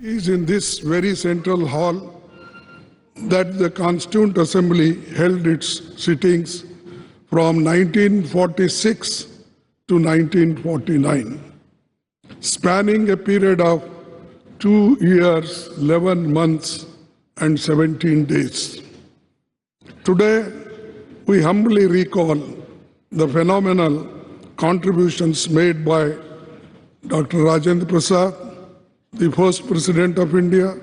is in this very central hall that the Constituent Assembly held its sittings from 1946 to 1949, spanning a period of 2 years, 11 months, and 17 days. Today, we humbly recall the phenomenal contributions made by Dr. Rajendra Prasad, the first President of India,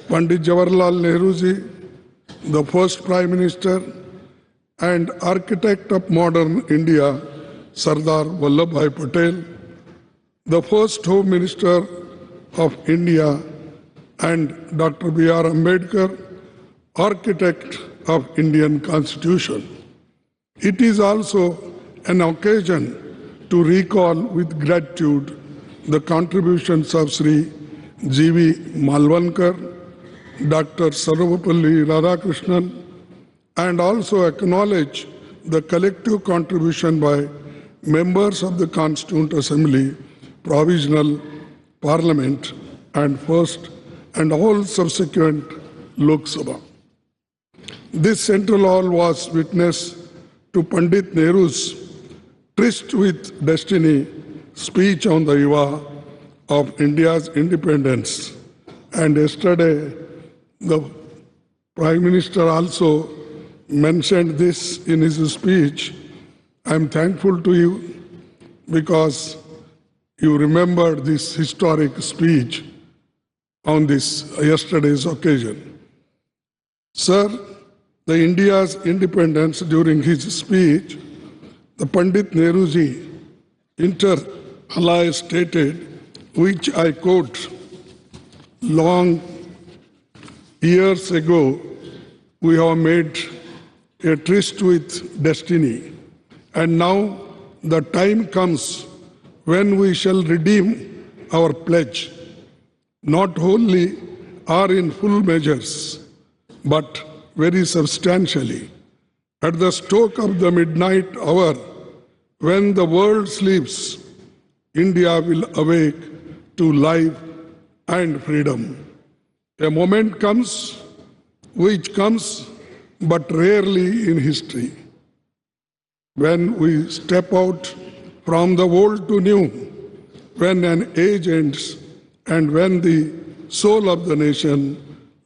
Pandit Jawaharlal Nehru ji, the first Prime Minister, and architect of modern India, Sardar Vallabhbhai Patel, the first Home Minister of India, and Dr. B.R. Ambedkar, architect of Indian Constitution. It is also an occasion to recall with gratitude the contributions of Sri G.V. Malvankar, Dr. Sarvapalli Radhakrishnan, and also acknowledge the collective contribution by members of the Constituent Assembly, Provisional Parliament, and first and all subsequent Lok Sabha. This central hall was witness to Pandit Nehru's tryst with destiny speech on the eve of India's independence. And yesterday, the Prime Minister also mentioned this in his speech. I am thankful to you because you remembered this historic speech on this yesterday's occasion. Sir, the India's independence during his speech, the Pandit Nehruji inter alia stated, which I quote, long years ago, we have made a tryst with destiny, and now the time comes when we shall redeem our pledge, not wholly or in full measures, but very substantially. At the stroke of the midnight hour, when the world sleeps, India will awake to life and freedom. A moment comes, which comes but rarely in history, when we step out from the old to new, when an age ends, and when the soul of the nation,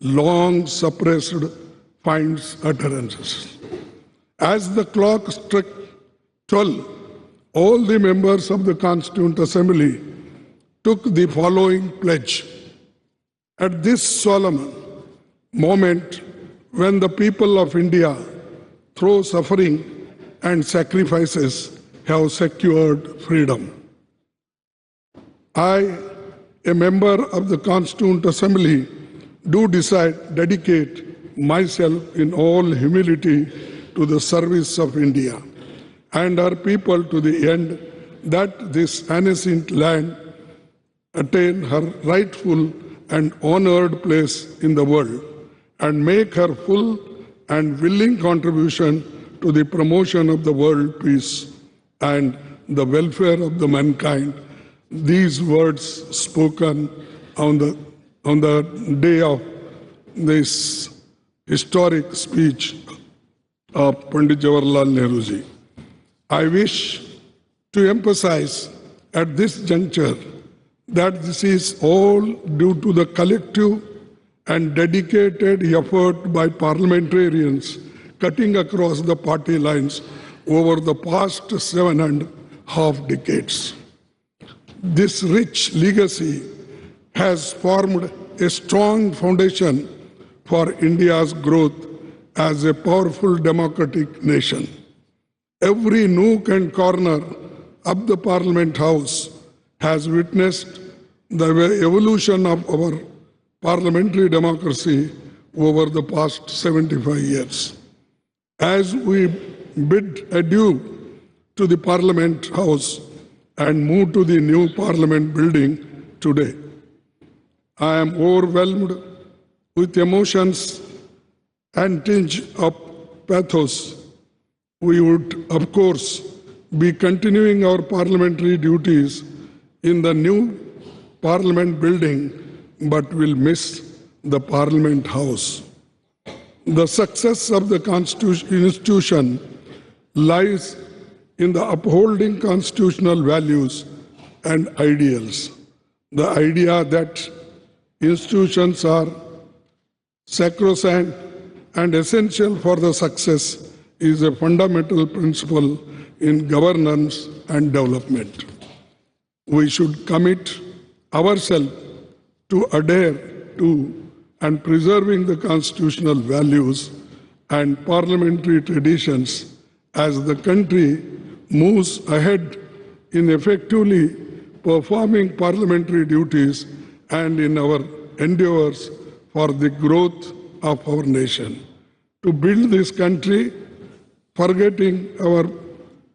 long suppressed, finds utterances. As the clock struck 12, all the members of the Constituent Assembly took the following pledge. At this solemn moment, when the people of India, through suffering and sacrifices, have secured freedom, I, a member of the Constituent Assembly, do dedicate myself in all humility to the service of India and her people to the end that this ancient land attain her rightful and honored place in the world and make her full and willing contribution to the promotion of the world peace and the welfare of the mankind. These words spoken on the day of this historic speech of Pandit Jawaharlal Nehru ji. I wish to emphasize at this juncture that this is all due to the collective and dedicated effort by parliamentarians cutting across the party lines over the past 7.5 decades. This rich legacy has formed a strong foundation for India's growth as a powerful democratic nation. Every nook and corner of the Parliament House has witnessed the evolution of our parliamentary democracy over the past 75 years. As we bid adieu to the Parliament House and move to the new Parliament building today, I am overwhelmed with emotions and tinge of pathos. We would, of course, be continuing our parliamentary duties in the new Parliament building, but will miss the Parliament House. The success of the institution lies in the upholding constitutional values and ideals. The idea that institutions are sacrosanct and essential for the success is a fundamental principle in governance and development. We should commit ourselves to adhere to and preserving the constitutional values and parliamentary traditions as the country moves ahead in effectively performing parliamentary duties and in our endeavors for the growth of our nation. To build this country, forgetting our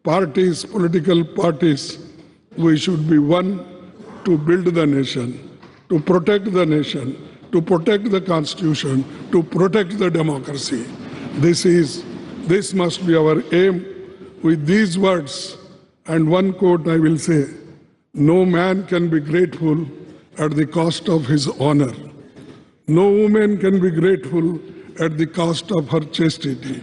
parties, political parties, we should be one to build the nation, to protect the nation, to protect the Constitution, to protect the democracy. This must be our aim. With these words and one quote I will say, no man can be grateful at the cost of his honor. No woman can be grateful at the cost of her chastity.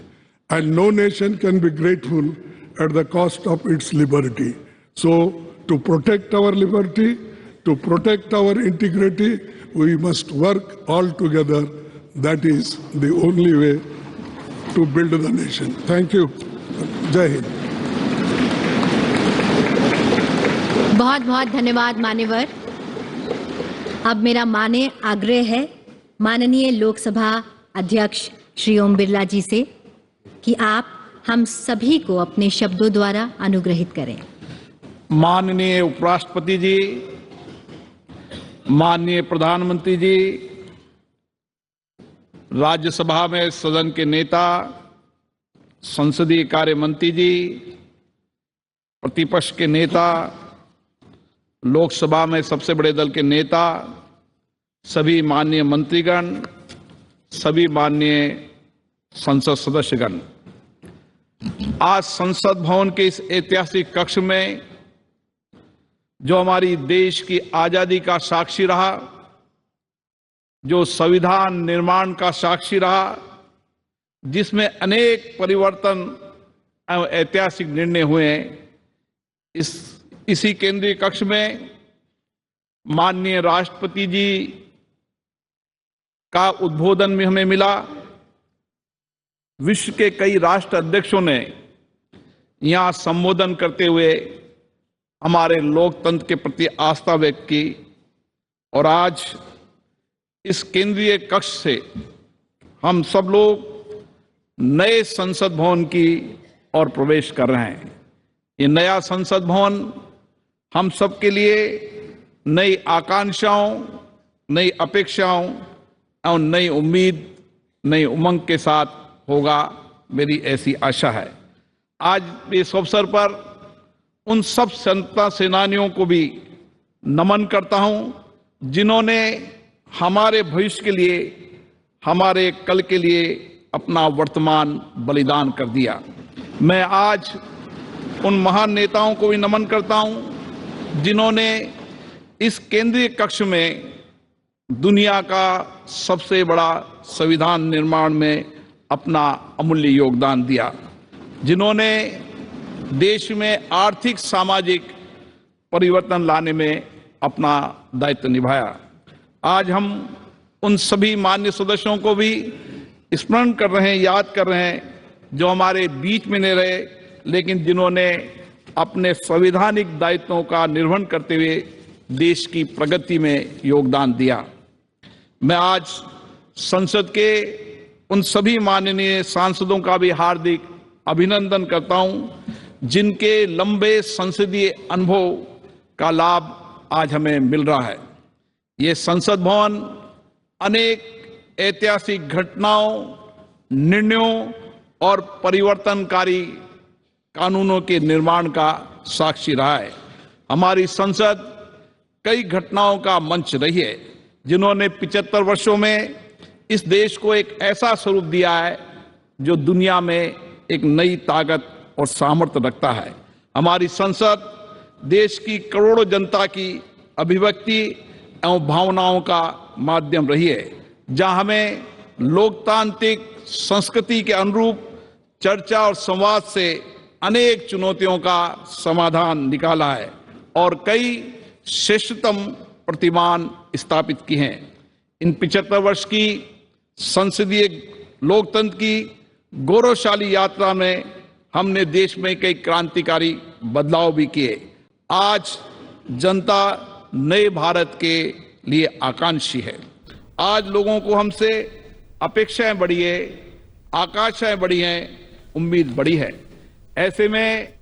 And no nation can be grateful at the cost of its liberty. So, to protect our liberty, to protect our integrity, we must work all together. That is the only way to build the nation. Thank you. Jai Hind. बहुत बहुत धन्यवाद मान्यवर। अब मेरा माने आग्रह है माननीय लोकसभा अध्यक्ष श्री ओम बिरला जी से कि आप हम सभी को अपने शब्दों द्वारा अनुग्रहित करें। माननीय उपराष्ट्रपति जी, माननीय प्रधानमंत्री जी, राज्यसभा में सदन के नेता, संसदीय कार्य मंत्री जी, प्रतिपक्ष के नेता, लोकसभा में सबसे बड़े दल के नेता, सभी माननीय मंत्रीगण, सभी माननीय संसद सदस्यगण, आज संसद भवन के इस ऐतिहासिक कक्ष में जो हमारी देश की आजादी का साक्षी रहा, जो संविधान निर्माण का साक्षी रहा, जिसमें अनेक परिवर्तन एवं ऐतिहासिक निर्णय हुए, इसी केंद्रीय कक्ष में माननीय राष्ट्रपति जी का उद्बोधन में हमें मिला। विश्व के कई राष्ट्र अध्यक्षों ने यहां संबोधन करते हुए हमारे लोकतंत्र के प्रति आस्था व्यक्त की और आज इस केंद्रीय कक्ष से हम सब लोग नए संसद भवन की ओर प्रवेश कर रहे हैं। ये नया संसद भवन हम सबके लिए नई आकांक्षाओं, नई अपेक्षाओं और नई उम्मीद, नई उमंग के साथ होगा, मेरी ऐसी आशा है। आज इस अवसर पर उन सब स्वतंत्रता सेनानियों को भी नमन करता हूं जिन्होंने हमारे भविष्य के लिए, हमारे कल के लिए अपना वर्तमान बलिदान कर दिया। मैं आज उन महान नेताओं को भी नमन करता हूं जिन्होंने इस केंद्रीय कक्ष में दुनिया का सबसे बड़ा संविधान निर्माण में अपना अमूल्य योगदान दिया, जिन्होंने देश में आर्थिक सामाजिक परिवर्तन लाने में अपना दायित्व निभाया। आज हम उन सभी मान्य सदस्यों को भी स्मरण कर रहे हैं, याद कर रहे हैं, जो हमारे बीच में नहीं रहे लेकिन जिन्होंने अपने संवैधानिक दायित्वों का निर्वहन करते हुए देश की प्रगति में योगदान दिया। मैं आज संसद के उन सभी माननीय सांसदों का भी हार्दिक अभिनंदन करता हूं जिनके लंबे संसदीय अनुभव का लाभ आज हमें मिल रहा है। ये संसद भवन अनेक ऐतिहासिक घटनाओं, निर्णयों और परिवर्तनकारी कानूनों के निर्माण का साक्षी रहा है। हमारी संसद कई घटनाओं का मंच रही है जिन्होंने 75 वर्षों में इस देश को एक ऐसा स्वरूप दिया है जो दुनिया में एक नई ताकत और सामर्थ्य रखता है। हमारी संसद देश की करोड़ों जनता की अभिव्यक्ति एवं भावनाओं का माध्यम रही है, जहां हमें लोकतांत्रिक संस्कृति के अनुरूप चर्चा और संवाद से अनेक चुनौतियों का समाधान निकाला है और कई श्रेष्ठतम प्रतिमान स्थापित की हैं। इन 75 वर्ष की संसदीय लोकतंत्र की गौरवशाली यात्रा में हमने देश में कई क्रांतिकारी बदलाव भी किए। आज जनता नए भारत के लिए आकांक्षी है। आज लोगों को हमसे अपेक्षाएं बढ़ी है, आकांक्षाएं बढ़ी हैं, उम्मीद बढ़ी है। ऐसे में